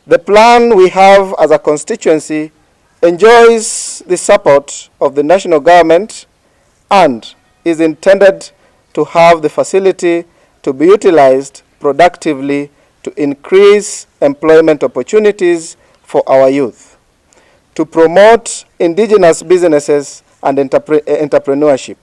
The plan we have as a constituency enjoys the support of the national government and is intended to have the facility to be utilized productively to increase employment opportunities for our youth, to promote indigenous businesses and entrepreneurship,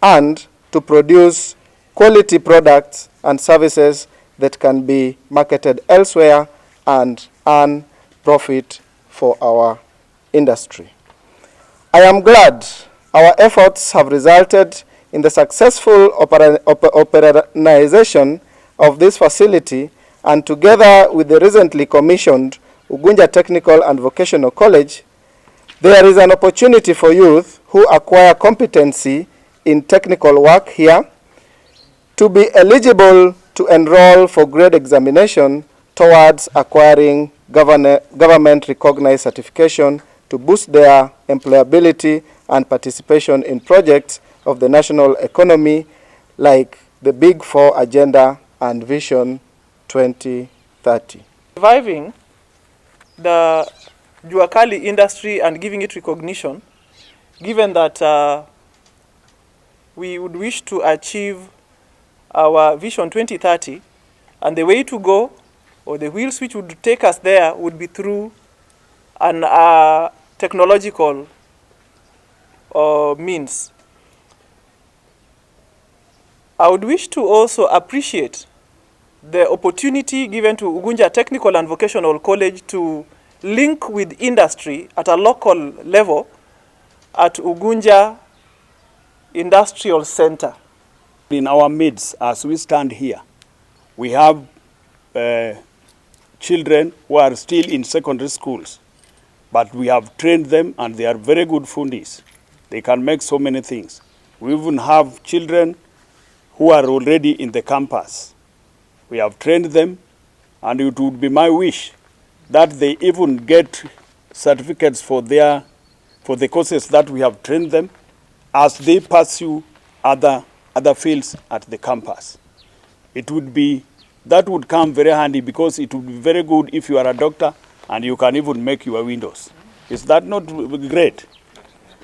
and to produce quality products and services that can be marketed elsewhere and earn profit for our industry. I am glad our efforts have resulted in the successful operationalization of this facility, and together with the recently commissioned Ugunja Technical and Vocational College, there is an opportunity for youth who acquire competency in technical work here to be eligible to enroll for grade examination towards acquiring government-recognized certification to boost their employability and participation in projects of the national economy like the Big Four Agenda and Vision 2030. Reviving the Juakali industry and giving it recognition, given that we would wish to achieve our Vision 2030, and the way to go, or the wheels which would take us there, would be through an technological means. I would wish to also appreciate the opportunity given to Ugunja Technical and Vocational College to link with industry at a local level at Ugunja Industrial Center. In our midst, as we stand here, we have children who are still in secondary schools, but we have trained them and they are very good fundis. They can make so many things. We even have children who are already in the campus. We have trained them, and it would be my wish that they even get certificates for the courses that we have trained them as they pursue other fields at the campus. That would come very handy, because it would be very good if you are a doctor and you can even make your windows. Is that not great?